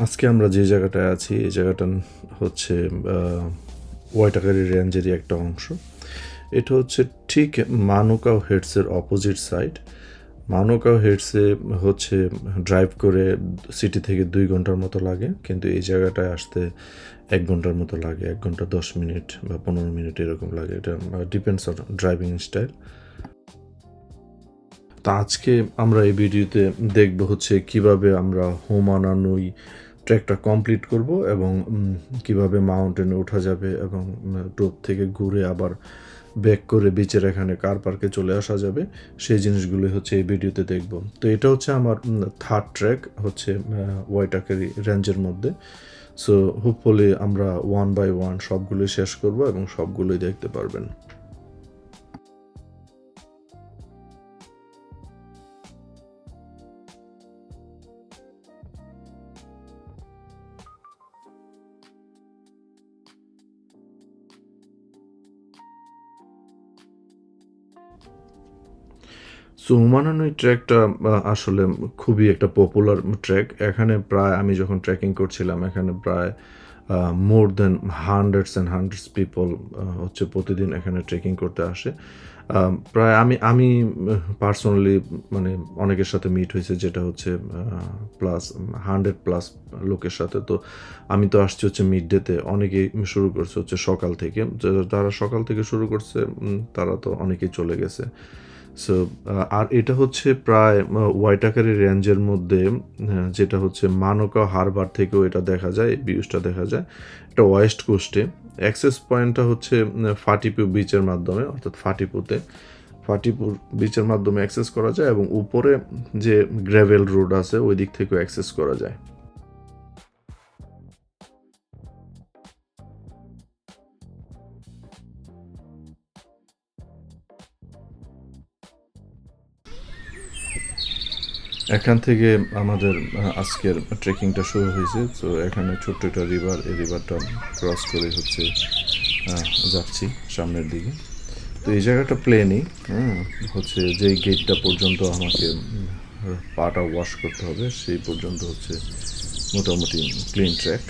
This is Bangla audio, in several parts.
আজকে আমরা যে জায়গাটায় আছি এই জায়গাটা হচ্ছে ওয়াইটাকারি রেঞ্জেরই একটা অংশ। এটা হচ্ছে ঠিক মানুকাও হেডসের অপোজিট সাইড। মানুকাও হেডসে হচ্ছে ড্রাইভ করে সিটি থেকে 2 ঘন্টার মতো লাগে, কিন্তু এই জায়গাটায় আসতে 1 ঘন্টার মতো লাগে, 1 ঘন্টা 10 মিনিট বা 15 মিনিট এরকম লাগে। এটা ডিপেন্ডস অন ড্রাইভিং স্টাইল। তা আজকে আমরা এই ভিডিওতে দেখব হচ্ছে কিভাবে আমরা হোমানানুই ট্রেকটা কমপ্লিট করব এবং কিভাবে মাউন্টেনে ওঠা যাবে এবং টোপ থেকে ঘুরে আবার ব্যাক করে বিচের এখানে কার পার্কে চলে আসা যাবে, সেই জিনিসগুলোই হচ্ছে এই ভিডিওতে দেখব। তো এটা হচ্ছে আমার থার্ড ট্রেক হচ্ছে ওয়াইটাকারি রেঞ্জের মধ্যে। সো হোপফুলি আমরা 1 বাই 1 সবগুলোই শেষ করব এবং সবগুলোই দেখতে পারবেন। সো হুমানানুই ট্র্যাকটা আসলে খুবই একটা পপুলার ট্র্যাক। এখানে প্রায় আমি যখন ট্রেকিং করছিলাম এখানে প্রায় মোর দেন হান্ড্রেডস অ্যান্ড হান্ড্রেডস পিপল হচ্ছে প্রতিদিন এখানে ট্রেকিং করতে আসে। প্রায় আমি পার্সোনালি মানে অনেকের সাথে মিট হয়েছে, যেটা হচ্ছে প্লাস 100+ লোকের সাথে। তো আমি তো আসছি হচ্ছে মিড ডেতে, অনেকেই শুরু করছে হচ্ছে সকাল থেকে। যারা সকাল থেকে শুরু করছে তারা তো অনেকেই চলে গেছে। সো আর এটা হচ্ছে প্রায় ওয়াইটাকারি রেঞ্জের মধ্যে, যেটা হচ্ছে মানোকা হারবার থেকেও এটা দেখা যায়, এই ভিউজটা দেখা যায়। এটা ওয়েস্ট কোস্টে। অ্যাক্সেস পয়েন্টটা হচ্ছে ফাটিপু বিচের মাধ্যমে, অর্থাৎ ফাটিপুর বিচের মাধ্যমে অ্যাক্সেস করা যায় এবং উপরে যে গ্র্যাভেল রোড আছে ওই দিক থেকেও অ্যাক্সেস করা যায়। এখান থেকে আমাদের আজকের ট্রেকিংটা শুরু হয়েছে। তো এখানে ছোট্ট একটা রিভার, এই রিভারটা ক্রস করে হচ্ছে যাচ্ছি সামনের দিকে। তো এই জায়গাটা প্লেনই, হচ্ছে যেই গেটটা পর্যন্ত আমাকে পাটা ওয়াশ করতে হবে সেই পর্যন্ত হচ্ছে মোটামুটি ক্লিন ট্র্যাক।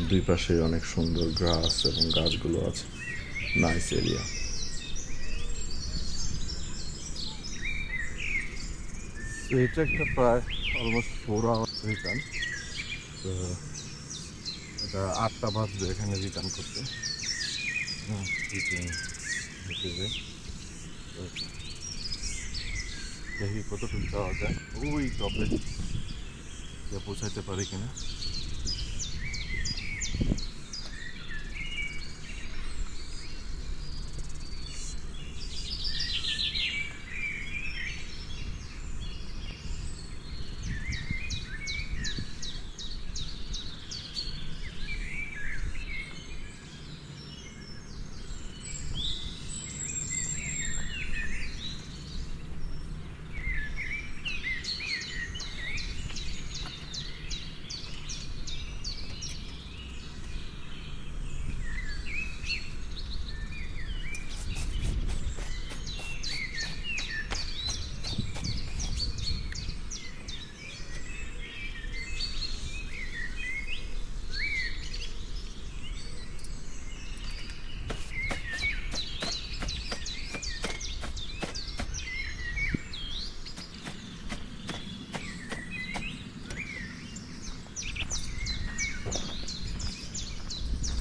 দুই পাশে অনেক সুন্দর গ্রাস এবং গাছগুলো আছে, নাইস এরিয়া। তো এই ট্র্যাকটা প্রায় অলমোস্ট 4 আওয়ার্স রিটার্ন। তো এটা 8টা বাজবে এখানে রিটার্ন করতে। দেখি কতটুকু যাওয়া যায়, ওই টপে পৌঁছাইতে পারি কিনা।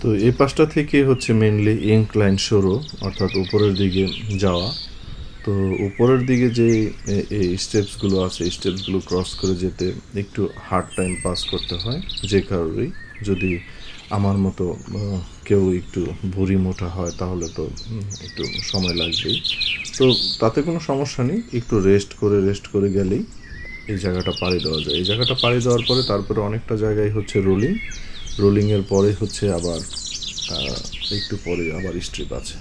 তো এই পাশটা থেকে হচ্ছে মেনলি ইনক্লাইন শুরু, অর্থাৎ উপরের দিকে যাওয়া। তো উপরের দিকে যে এই স্টেপসগুলো আছে, এই স্টেপসগুলো ক্রস করে যেতে একটু হার্ড টাইম পাস করতে হয়। যে কারণেই যদি আমার মতো কেউ একটু ভুঁড়ি মোটা হয় তাহলে তো একটু সময় লাগবেই। তো তাতে কোনো সমস্যা নেই, একটু রেস্ট করে গেলেই এই জায়গাটা পাড়ি দেওয়া যায়। এই জায়গাটা পাড়ি দেওয়ার পরে তারপরে অনেকটা জায়গায় হচ্ছে রোলিংয়ের পরে হচ্ছে আবার একটু পরে আবার স্ট্রিপ আছে।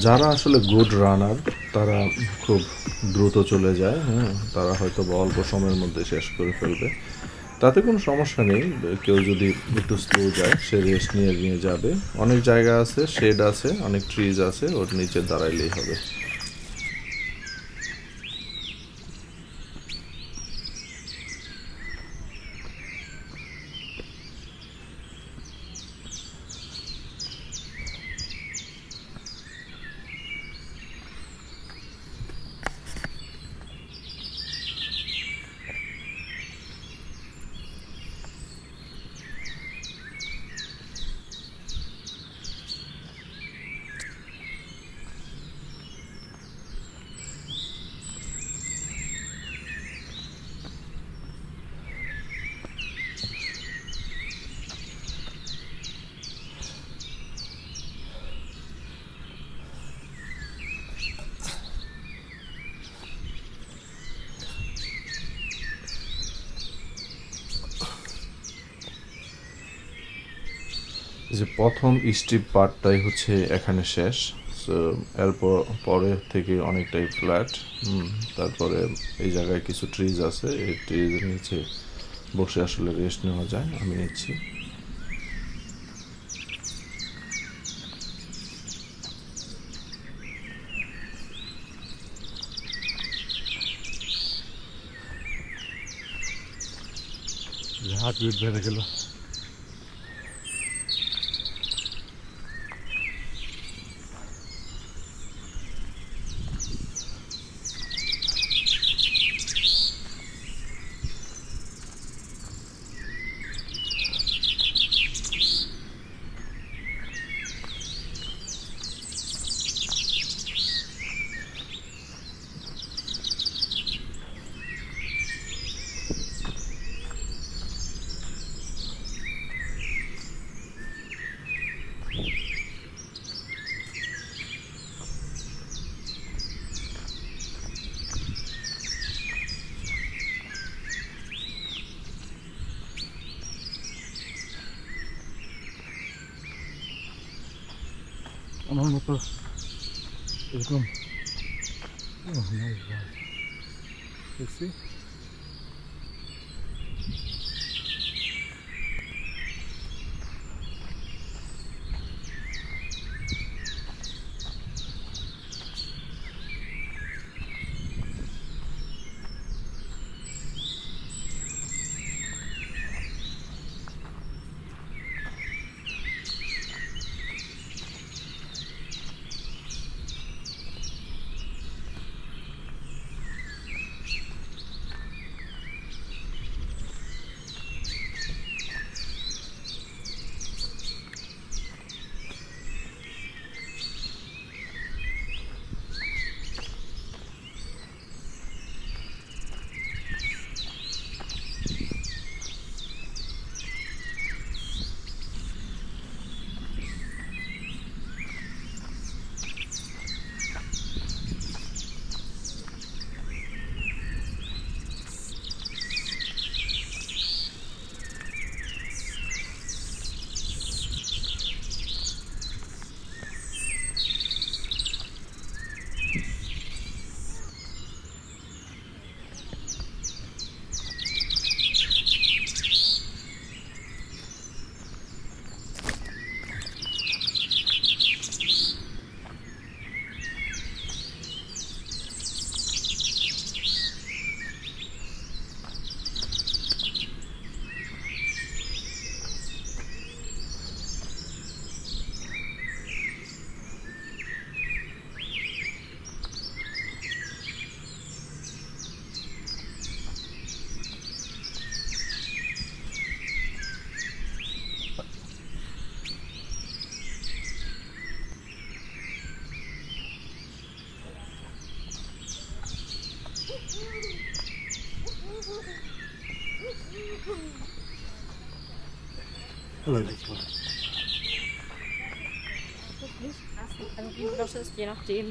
যারা আসলে গুড রানার তারা খুব দ্রুত চলে যায়, তারা হয়তো বা অল্প সময়ের মধ্যে শেষ করে ফেলবে, তাতে কোনো সমস্যা নেই। কেউ যদি একটু স্লো যায় সে রেস্ট নিয়ে নিয়ে যাবে। অনেক জায়গা আছে, শেড আছে, অনেক ট্রিজ আছে, ওর নিচে দাঁড়াইলেই হবে। যে প্রথম স্টিপ পার্টটাই হচ্ছে এখানে শেষ। সো এরপর পরে থেকে অনেকটাই ফ্ল্যাট। তারপরে এই জায়গায় কিছু ট্রিজ আছে, এই ট্রিজের নিচে বসে আসলে রেস্ট নেওয়া যায়, আমি নিচ্ছি। হাত পিঠ বেড়ে গেল। আমার মতো এরকম দেখছি। Nicht krass. Also wie Flasche ist je nachdem.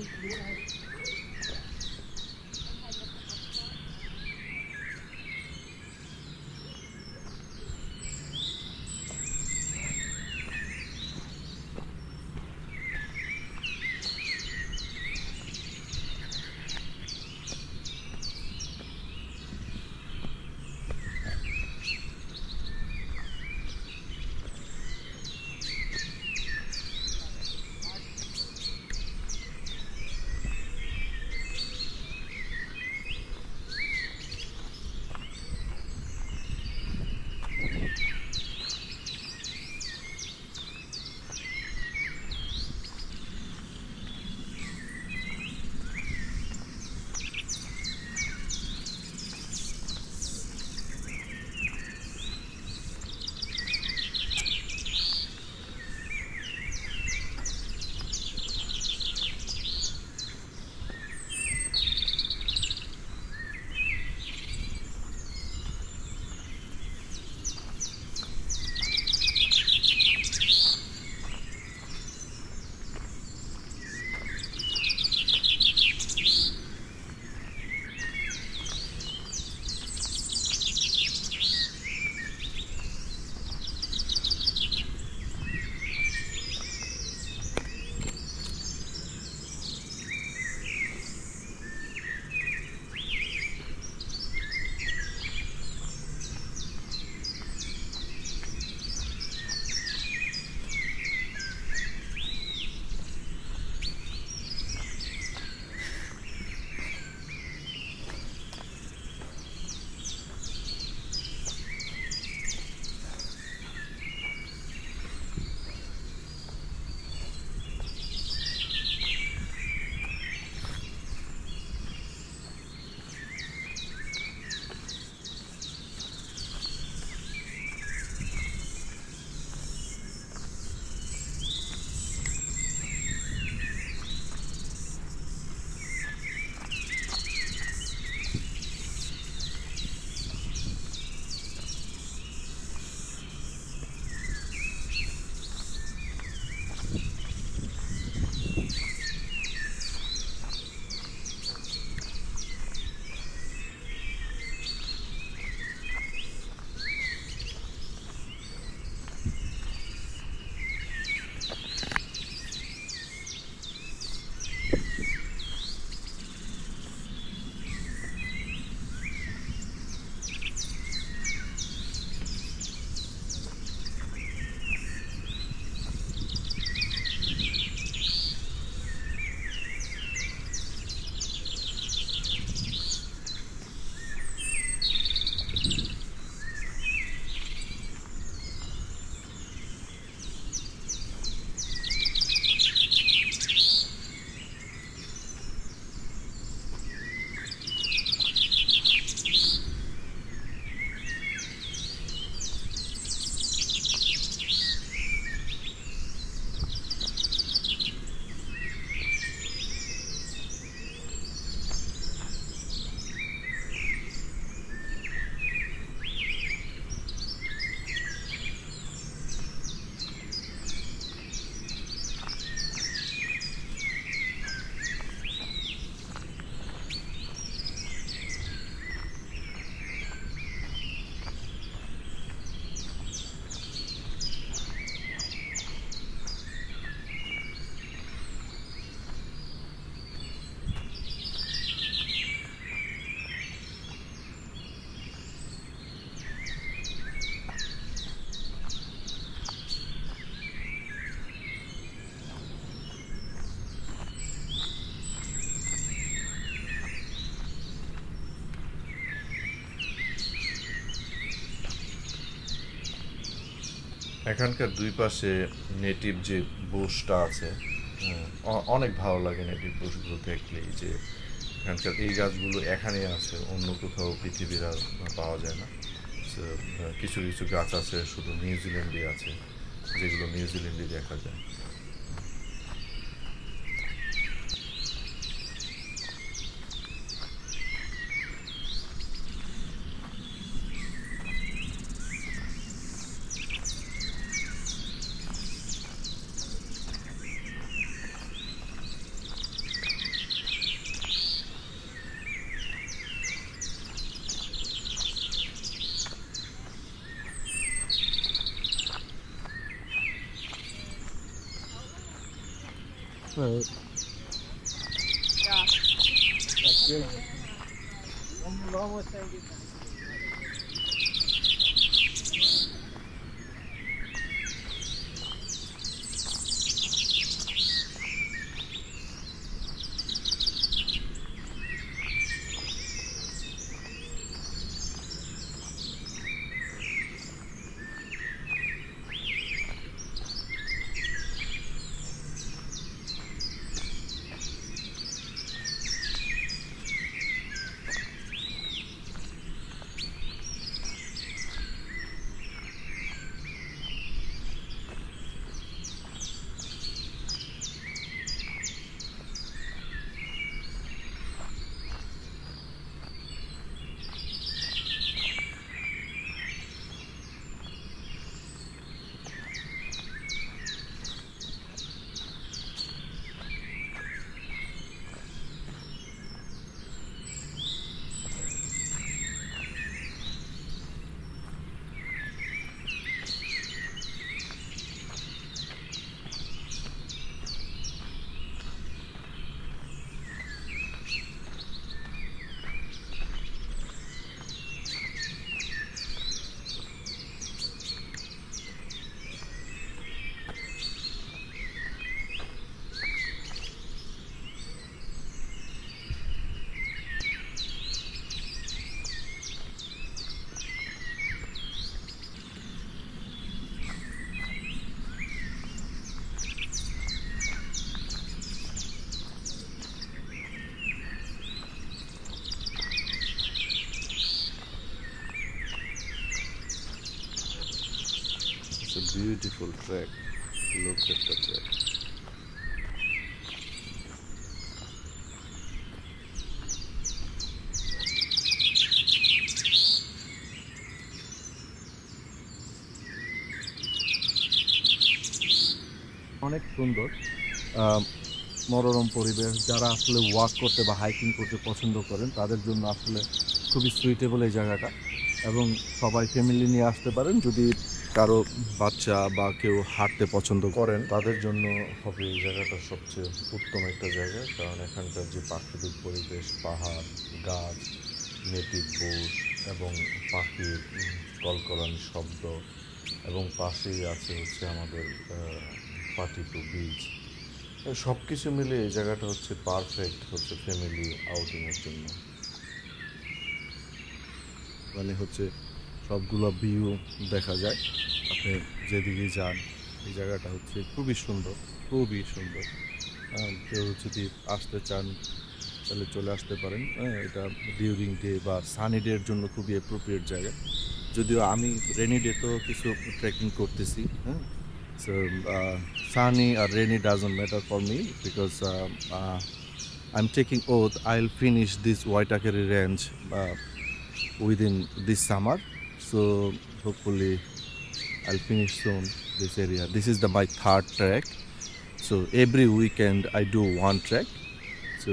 এখানকার দুই পাশে নেটিভ যে বুশটা আছে, অনেক ভালো লাগে নেটিভ বুশগুলো দেখলেই, যে এখানকার এই গাছগুলো এখানেই আছে, অন্য কোথাও পৃথিবীর আর পাওয়া যায় না। So, কিছু কিছু গাছ আছে শুধু নিউজিল্যান্ডে আছে, যেগুলো নিউজিল্যান্ডে দেখা যায়। It's a beautiful track. Look at the track. অনেক সুন্দর, মনোরম পরিবেশ। যারা আসলে ওয়াক করতে বা হাইকিং করতে পছন্দ করেন তাদের জন্য আসলে খুবই সুইটেবল এই জায়গাটা, এবং সবাই ফ্যামিলি নিয়ে আসতে পারেন। যদি কারো বাচ্চা বা কেউ হাঁটতে পছন্দ করেন তাদের জন্য হবে এই জায়গাটা সবচেয়ে উত্তম একটা জায়গা, কারণ এখানকার যে প্রাকৃতিক পরিবেশ, পাহাড়, গাছ, নেটিভ বুশ এবং পাখির কলকলানি শব্দ, এবং পাশেই আছে হচ্ছে আমাদের পাটিটু বিচ, সব কিছু মিলে এই জায়গাটা হচ্ছে পারফেক্ট হচ্ছে ফ্যামিলি আউটিংয়ের জন্য। মানে হচ্ছে সবগুলো ভিউ দেখা যায়, আপনি যেদিকে যান। এই জায়গাটা হচ্ছে খুবই সুন্দর, খুবই সুন্দর। কেউ যদি আসতে চান তাহলে চলে আসতে পারেন। এটা ডিউরিং ডে বা সানি ডের জন্য খুবই অ্যাপ্রোপ্রিয়েট জায়গা। যদিও আমি রেনি ডে তো কিছু ট্রেকিং করতেছি, হ্যাঁ। সো সানি আর rainy doesn't matter for me, because I am taking oath I will finish this Waitakere range within this summer. So hopefully I'll finish soon this area. This is my third trek. So every weekend I do one trek. So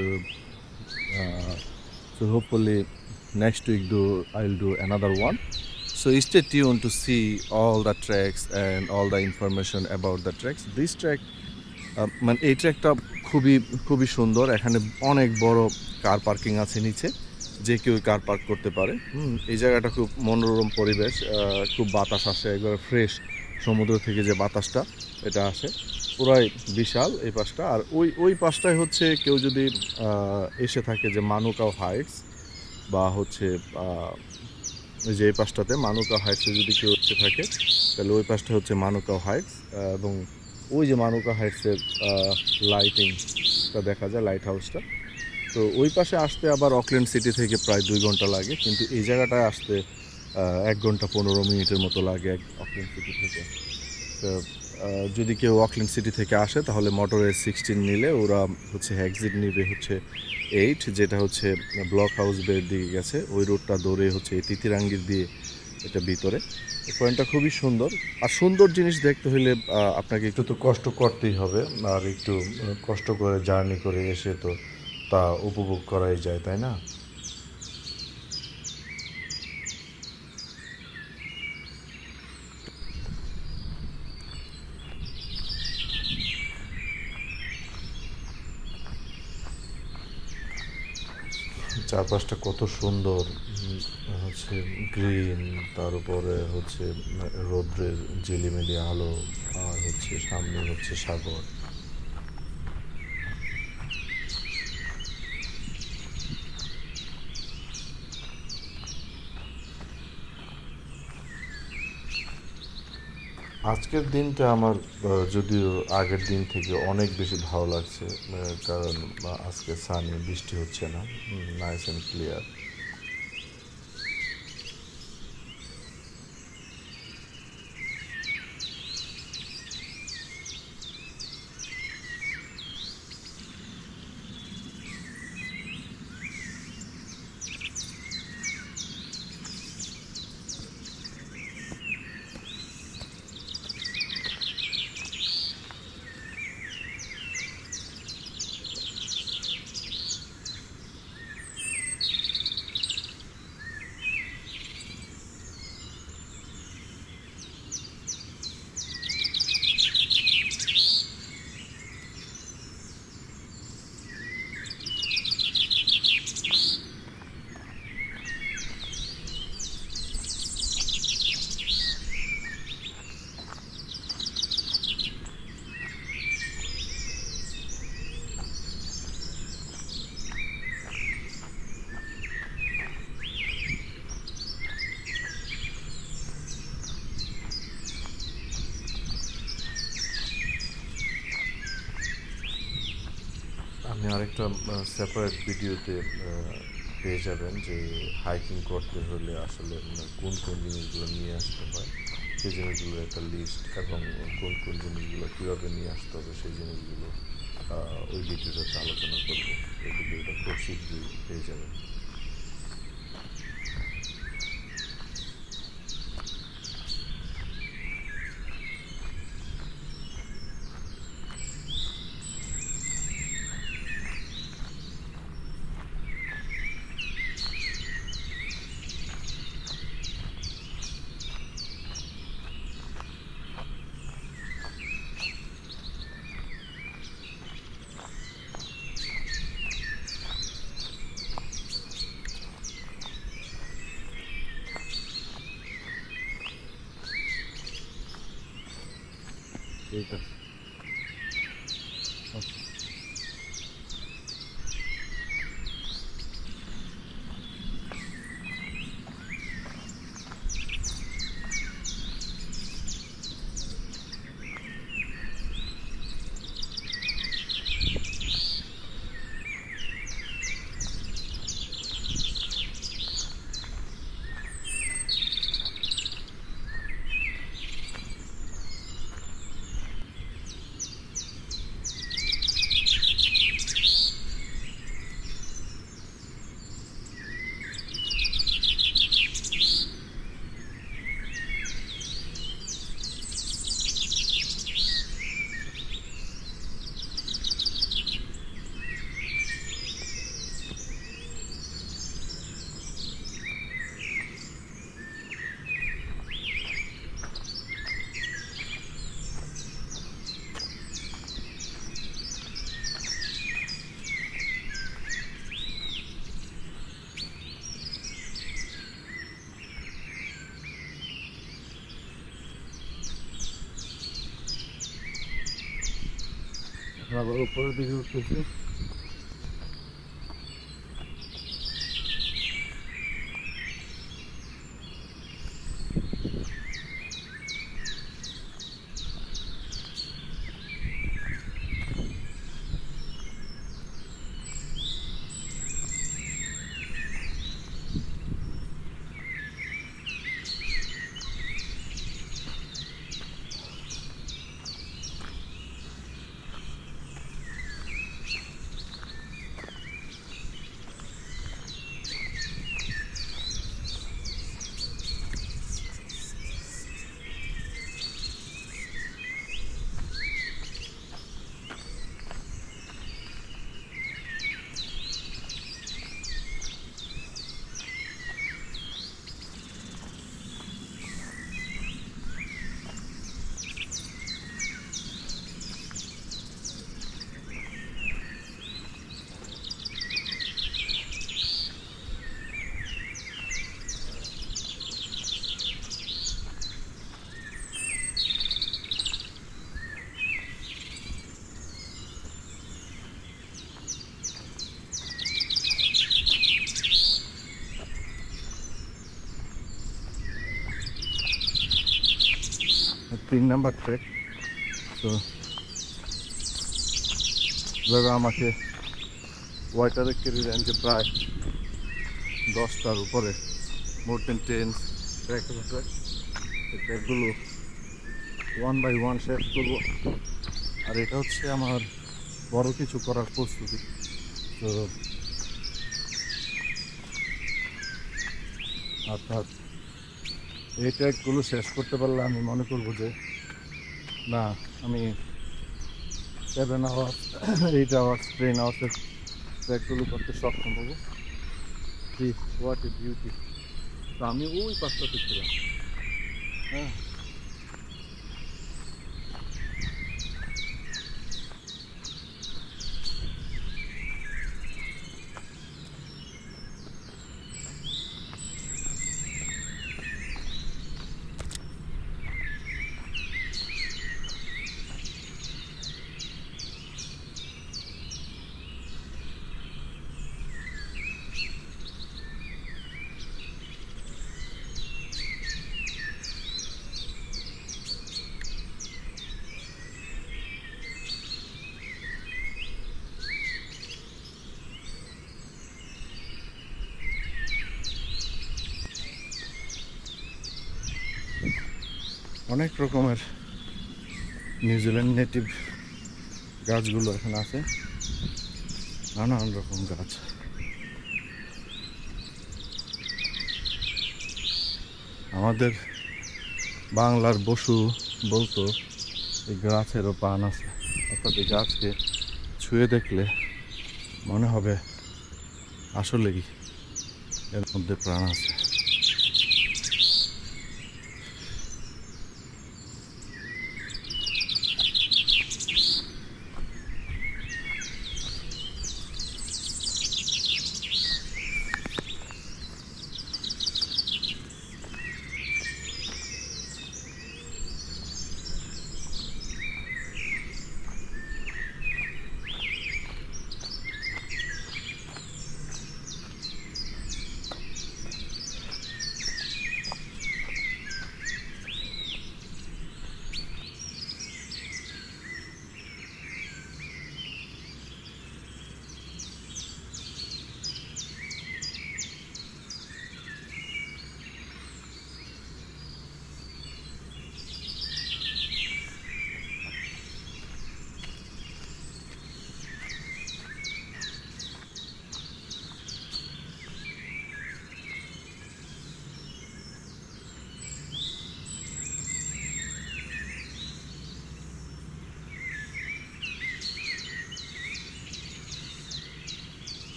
hopefully next week I'll do another one. So stay tuned to see all the treks and all the information about the treks. This trek মানে এই ট্র্যাকটা খুবই খুবই সুন্দর। এখানে অনেক বড় কার পার্কিং আছে নিচে, যে কেউ কার পার্ক করতে পারে। এই জায়গাটা খুব মনোরম পরিবেশ, খুব বাতাস আসে, একবারে ফ্রেশ সমুদ্র থেকে যে বাতাসটা এটা আসে, পুরাই বিশাল এই পাশটা। আর ওই পাশটায় হচ্ছে কেউ যদি এসে থাকে যে মানুকাও হাইটস বা হচ্ছে ওই যে এই পাশটাতে মানুকাও হাইটসে যদি কেউ এসে থাকে তাহলে ওই পাশটা হচ্ছে মানুকাও হাইটস, এবং ওই যে মানুকাও হাইটসের লাইটিংটা দেখা যায়, লাইট হাউসটা। তো ওই পাশে আসতে আবার অকল্যান্ড সিটি থেকে প্রায় 2 ঘন্টা লাগে, কিন্তু এই জায়গাটায় আসতে 1 ঘন্টা 15 মিনিটের মতো লাগে অকল্যান্ড সিটি থেকে। তো যদি কেউ অকল্যান্ড সিটি থেকে আসে তাহলে মোটরওয়ে 16 নিলে ওরা হচ্ছে এক্সিট নিবে হচ্ছে 8, যেটা হচ্ছে ব্লক হাউস বের দিকে গেছে। ওই রোডটা ধরে হচ্ছে এই তিতিরাঙ্গির দিয়ে এটা ভিতরে। এই পয়েন্টটা খুবই সুন্দর। আর সুন্দর জিনিস দেখতে হলে আপনাকে একটু তো কষ্ট করতেই হবে, আর একটু কষ্ট করে জার্নি করে এসে তো তা উপভোগ করাই যায়, তাই না? চারপাশটা কত সুন্দর, হচ্ছে গ্রিন, তার উপরে হচ্ছে রৌদ্রের ঝিলিমিলি আলো, আর হচ্ছে সামনে হচ্ছে সাগর। আজকের দিনটা আমার যদিও আগের দিন থেকে অনেক বেশি ভালো লাগছে, কারণ আজকে সানি, বৃষ্টি হচ্ছে না, নাইস অ্যান্ড ক্লিয়ার। আপনি আরেকটা সেপারেট ভিডিওতে পেয়ে যাবেন যে হাইকিং করতে হলে আসলে কোন কোন জিনিসগুলো নিয়ে আসতে হয়, সেই জিনিসগুলোর একটা লিস্ট, এবং কোন কোন জিনিসগুলো কীভাবে নিয়ে আসতে হবে সেই জিনিসগুলো ওই ভিডিওটাতে আলোচনা করবো। এই ভিডিওটা খুব শীঘ্রই পেয়ে যাবেন। ঠিক আছে। আবার উপরের দিকে উঠতেছি। 3 নাম্বার ট্রেক। তো এভাবে আমাকে ওয়াটারে কেরি রেঞ্জে প্রায় 10টার উপরে মোর দেন 10 ট্রেক আছে। এই ট্রেকগুলো 1 বাই 1 শেষ করবো। আর এটা হচ্ছে আমার বড় কিছু করার প্রস্তুতি। তো অর্থাৎ এই ট্র্যাকগুলো শেষ করতে পারলে আমি মনে করবো যে না, আমি 7 আওয়ার্স 8 আওয়ার্স 10 আওয়ার্সের ট্র্যাকগুলো করতে সক্ষম হবো। What a beauty! তো আমি ওই পাশটাতে ছিলাম। হ্যাঁ, অনেক রকমের নিউজিল্যান্ড নেটিভ গাছগুলো এখানে আছে, নানান রকম গাছ। আমাদের বাংলার বসু বলতো এই গাছেরও প্রাণ আছে, অর্থাৎ এই গাছকে ছুঁয়ে দেখলে মনে হবে আসলেই এর মধ্যে প্রাণ আছে।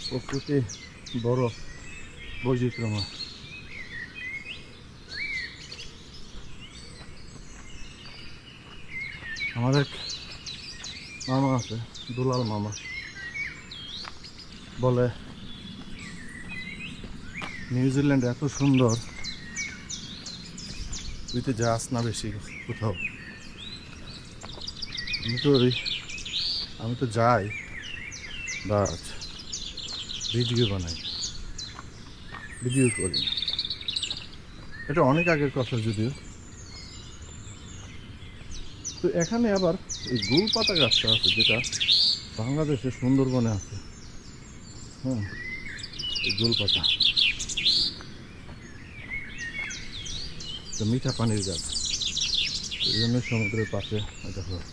প্রকৃতি বড় বৈচিত্র্যময়। আমার এক মামা আছে, দুলাল মামা, বলে নিউজিল্যান্ড এত সুন্দর, তুই তো যাস না বেশি কোথাও। আমি তো যাই, বাট ভিডিও বানাই, ভিডিও করি। এটা অনেক আগের কথা যদিও। তো এখানে আবার এই গুল পাতা গাছটা আছে, যেটা বাংলাদেশের সুন্দরবনে আছে। হ্যাঁ, এই গুল পাতা মিঠা পানির গাছ, এই জন্য সমুদ্রের পাশে এটা হয়।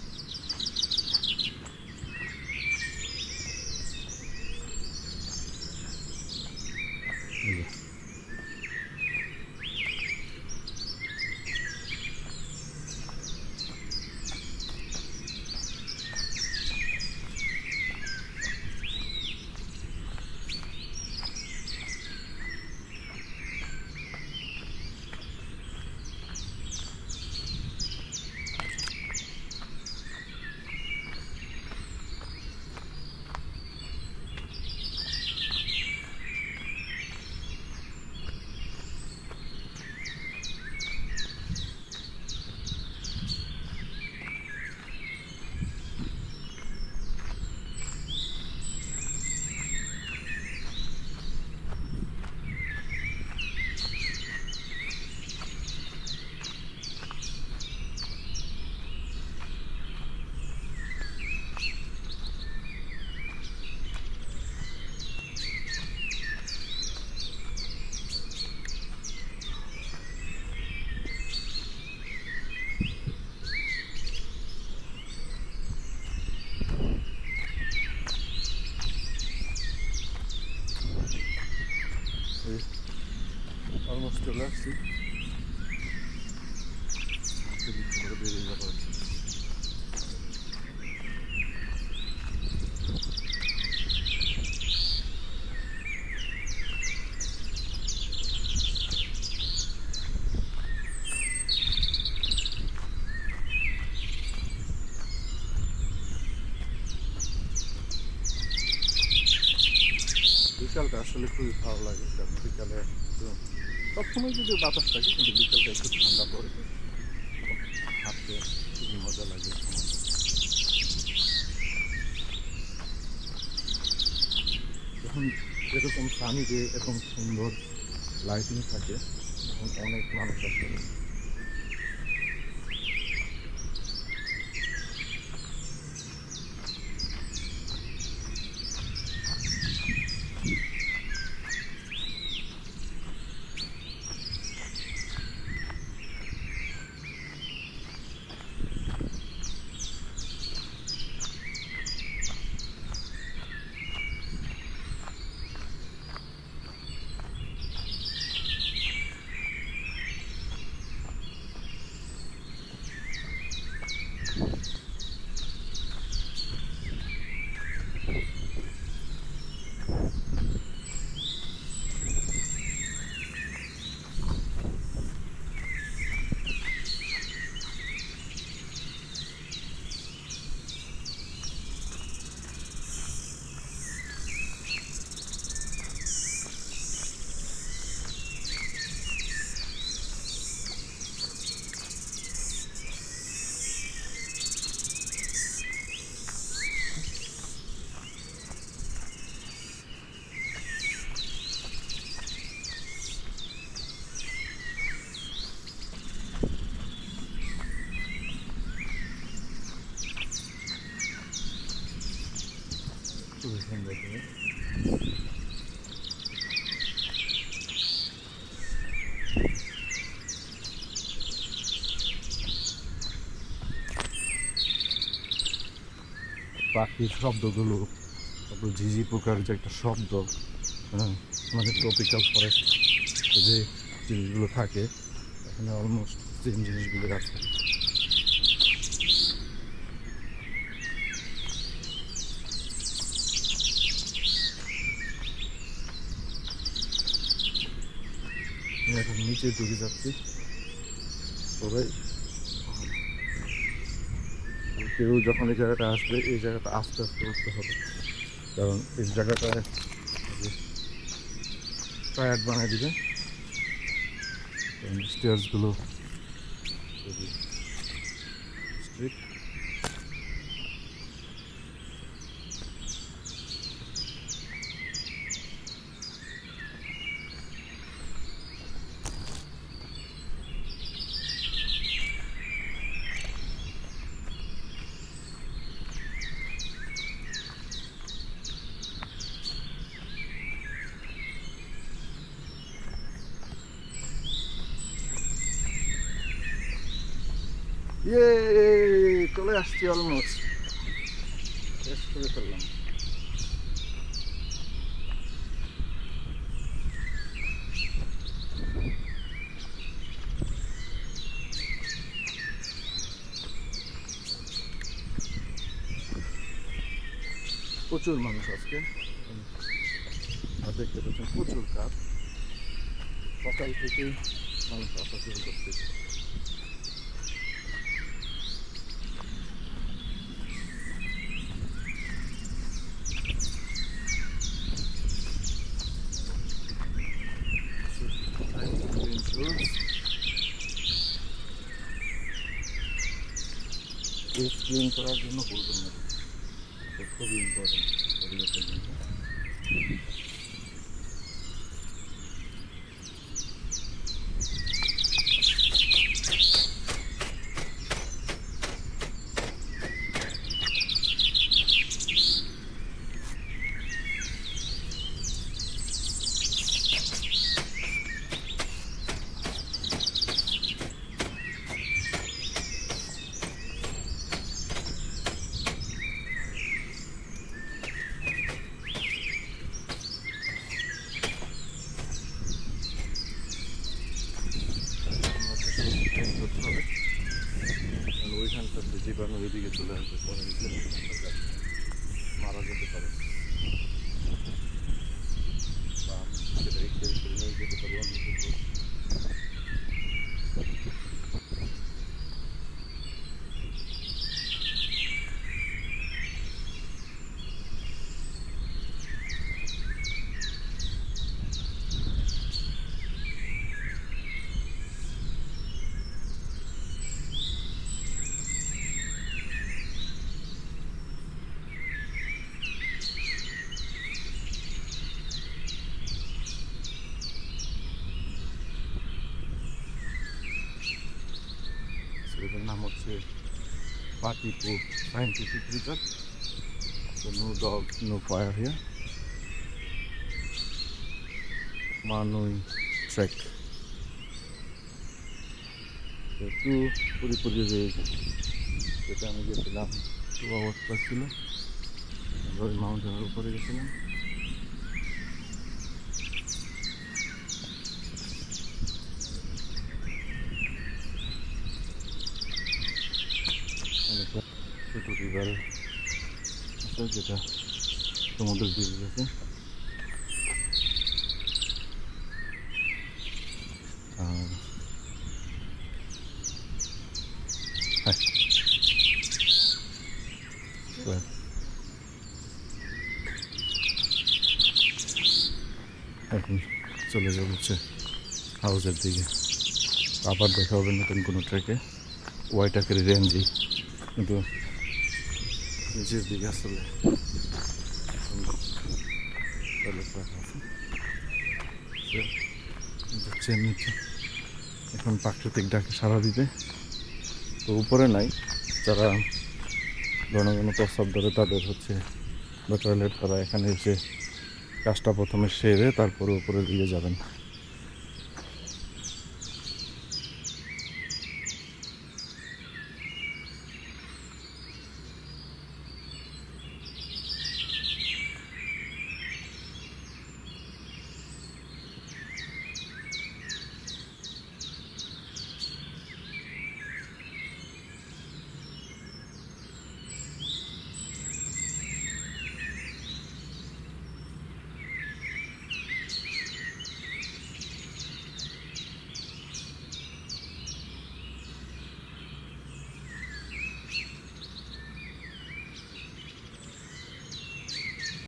আসছি, হাঁটতে দিতে করে বেরিয়ে যাবো। বিকালটা আসলে খুবই ভালো লাগে, কারণ বিকালে একটু সবসময় যদি বাতাস থাকে কিন্তু বিকালটা একটু ঠান্ডা পড়ে, হাঁটতে খুবই মজা লাগে এই সময়টা। যখন এরকম সানি ডে এবং সুন্দর লাইটিং থাকে তখন অনেক মানুষ আসে। খুবই সুন্দর করে। পাখির শব্দগুলো, তারপর ঝিঝি পোকার যে একটা শব্দ, হ্যাঁ, আমাদের ট্রপিক্যাল ফরেস্ট যে জিনিসগুলো থাকে এখানে অলমোস্ট সেম জিনিসগুলো আছে। আমি এখন নিচের দিকে যাচ্ছি, তবে কেউ যখন এই জায়গাটা আসবে এই জায়গাটা আস্তে আস্তে উঠতে হবে, কারণ এই জায়গাটায় টায়ার্ড বানিয়ে দিবে। স্টেয়ার্সগুলো খুবই স্ট্রিক্ট। ইয়ে, চলে আসছি, অলমোস্ট শেষ করে ফেললাম। প্রচুর মানুষ আজকে, আর দেখতে পাচ্ছেন প্রচুর কাজ, সকাল থেকেই মানুষ আসা শুরু করতেছে। ক্লিন করার জন্য বলবেন না, এটা খুবই ইম্পর্টেন্ট পরিবেশের জন্য। এদিকে চলে আসবে, পরে নিচে মারা যেতে পারে, বা সেটাকে ক্যারি করে নিয়ে যেতে পারে অন্য কিছু। এটার নাম হচ্ছে Patipur scientific research. No dog no fire here. মানুই ট্রেক একটু পুরোপুরি যে যেটা আমি গেছিলাম 2 আওয়ার্স লাগছিল, আমরা ওই মাউন্টেনের উপরে গেছিলাম। অনেকটা ছোটো রিভার আছে যেটা সমুদ্রের দিকে গেছে। আর হ্যাঁ, এখন চলে যাবো হচ্ছে হাউসের দিকে। আবার দেখা হবে নতুন কোনো ট্রেকে ওয়াইটাকের রেঞ্জেই, কিন্তু নিচের দিকে আসলে যাচ্ছে নিচে এখন প্রাকৃতিক ডাকে সাড়া দিতে। তো উপরে নাই, যারা ঘন ঘন প্রস্রাব ধরে তাদের হচ্ছে বা টয়লেট, তারা এখানে এসে কাজটা প্রথমে সেরে তারপরে উপরের দিকে যাবেন।